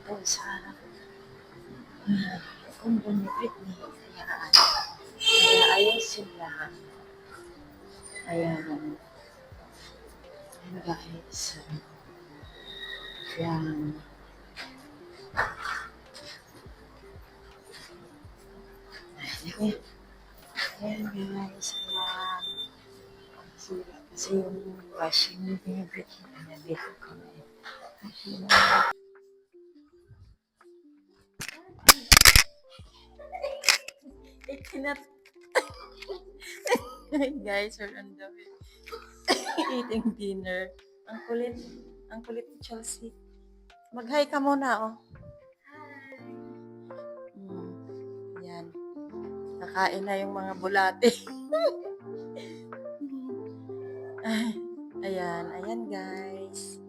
dito sa kundo ni Britney. Kaya ayos sila. Ayan. Ayan guys. Ayan. Ayan guys. Ayan. Kasi yung washing ni Britney. Ayan dito kami. Ikinat. Guys, we're on the way. Eating dinner. Ang kulit ni Chelsea. Mag-hi ka muna, oh. Yan. Nakain na yung mga bulate. Ayan guys.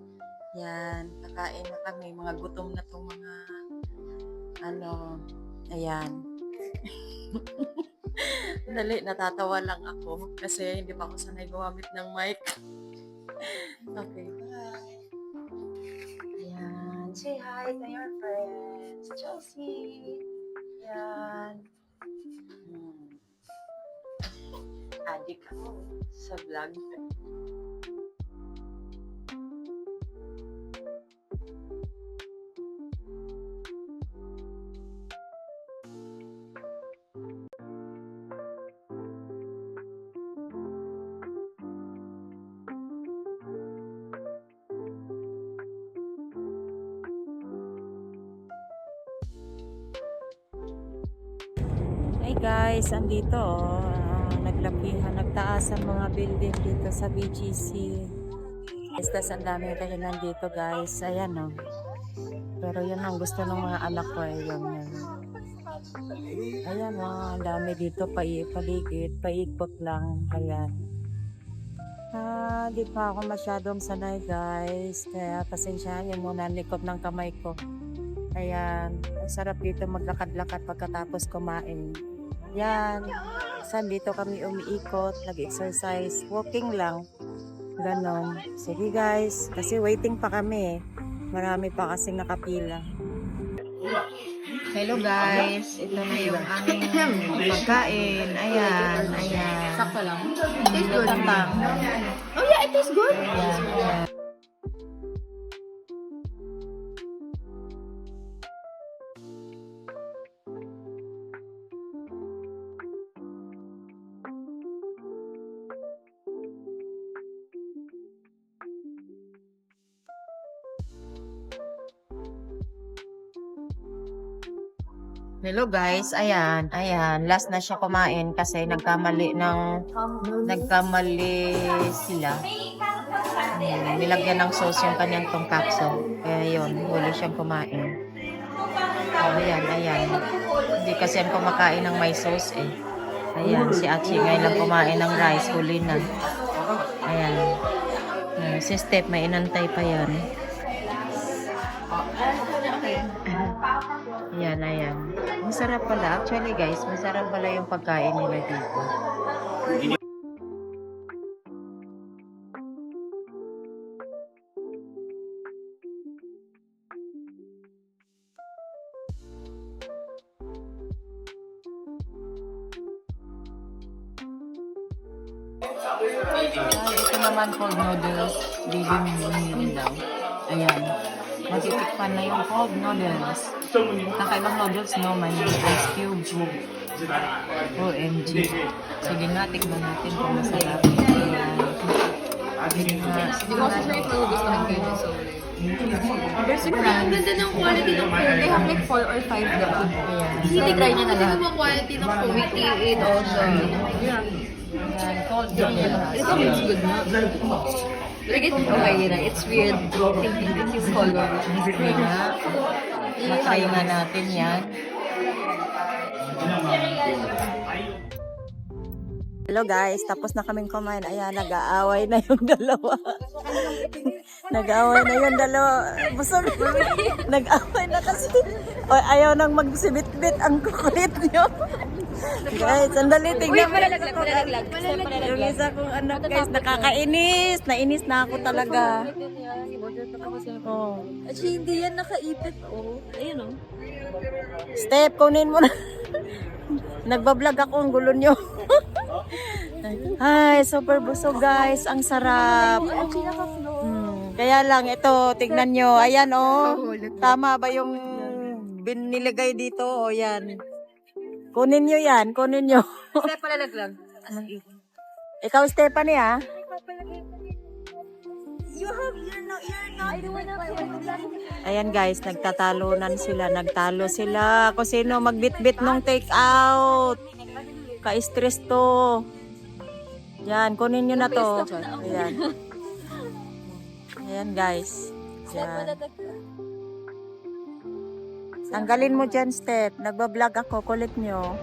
Yan, kakain na kami. Mga gutom na tong mga ayan. Dali, natatawa lang ako kasi hindi pa ako sanay gumamit ng mic. Okay, bye. Ayan, say hi to your friends. Chelsea. Ayan. Adik ako sa vlog. Hey guys, andito naglapihan, nagtaas ang mga building dito sa BGC. Tapos ang dami kayo nandito guys, ayan o. Pero yun ang gusto ng mga anak ko yun. Ayan o, ang dami dito, paligid, paikot lang, ayan. Di pa ako masyadong sanay guys, kaya pasensyahan yun muna, likot ng kamay ko. Ayan, ang sarap dito maglakad-lakad pagkatapos kumain. Yan, saan dito kami umiikot, nag-exercise, walking lang, ganon. Sige guys, kasi waiting pa kami marami pa kasing nakapila. Hello guys, ito na yung aming pagkain. Ayan. Sakto lang. Tastes good. Oh yeah, it tastes good. Ayan. Hello guys, ayan, last na siya kumain kasi nagkamali sila. Nilagyan ng sauce yung kanyang tongkatsu. Kaya yun, huli siyang kumain. Ayan. Hindi kasi yan kumakain ng may sauce eh. Ayan, si Achi ngayon lang kumain ng rice, huli na. Ayan. Si Steph, may inantay pa yan. Ayan. Masarap pala. Actually guys, masarap pala yung pagkain nila dito. Ito naman cold noodles. Baby daw. Ayan. Matitikpan na yung cold noodles. Kakaibang noodles, no? May ice cube. OMG. Sige nga, tikman natin kung masarap. Hindi ko kasi sure if magugustuhan kayo na so. Basically, ang ganda ng quality ng food. They have like 4 or 5 diba? Hindi try niya na lahat. Ang quality ng food, we eat also. Yeah. Cold noodles. Ito looks good na. Like it's okay na. It's weird thinking that his color. Sige nga. Matry nga natin yan. Hello guys, tapos na kaming kumain. Ayan, nag-aaway na yung dalawa. Nag-away na yun, dalawa. Busog. Nag-away na kasi. O, ayaw nang magsibit-bit ang kukulit nyo. Guys, sandali, tignan mo. Malalag. Yung isa kong anak, guys, nakakainis. Nainis na ako talaga. Oh. At hindi yan nakaipit. Oh, ayun oh. Step, kunin mo na. Nagbablog ako, ang gulo nyo. Ay, super busog, guys. Ang sarap. Kaya lang, ito, tignan nyo. Ayan, oh. Tama ba yung binilagay dito? O, yan. Kunin nyo yan, kunin nyo. Step palalaglag. Ikaw, Stephanie, ah. Ayan guys, nagtatalunan sila. Nagtalo sila. Kung sino magbitbit nung take out. Ka-stress to. Yan, kunin nyo na to. Ayan. Ayan guys. Yan. Tanggalin mo dyan, Steph. Nagbablog ako. Kulit nyo.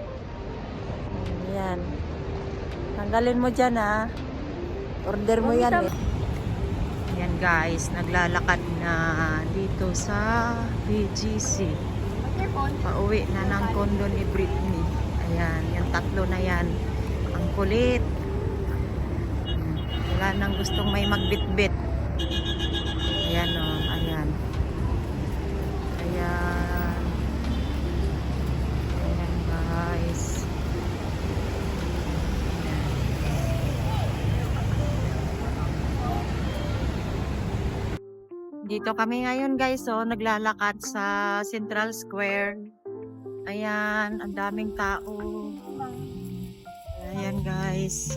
Ayan. Tanggalin mo dyan, ha. Order mo yan, eh. Ayan guys, naglalakad na dito sa BGC. Pauwi na ng kondo ni Britney. Ayan, yung tatlo na yan. Ang kulit. Wala nang gustong may magbitbit. Ayan o, ayan. Ayan. Ayan guys. Dito kami ngayon guys, so naglalakad sa Central Square. Ayan, ang daming tao. Ayan guys.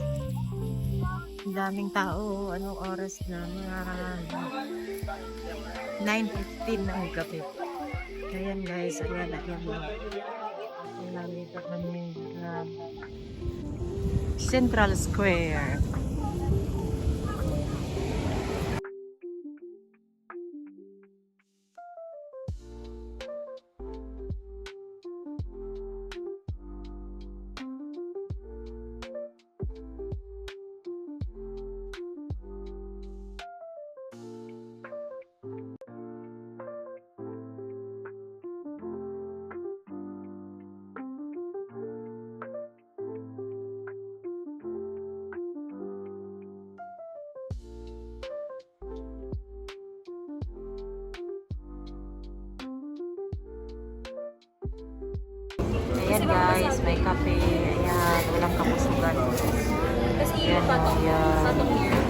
Ang daming tao. Anong oras na? Mga 9:15 ng gabi. Ayan guys, ayan. Ayan, dito kami Central Square. Ayan guys, may kape. Ayan, walang kapusugan. Tapos Ayan, patong ayan. patong here.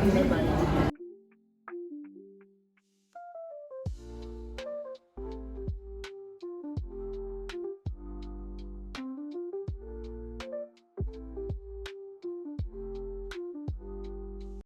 Ayan.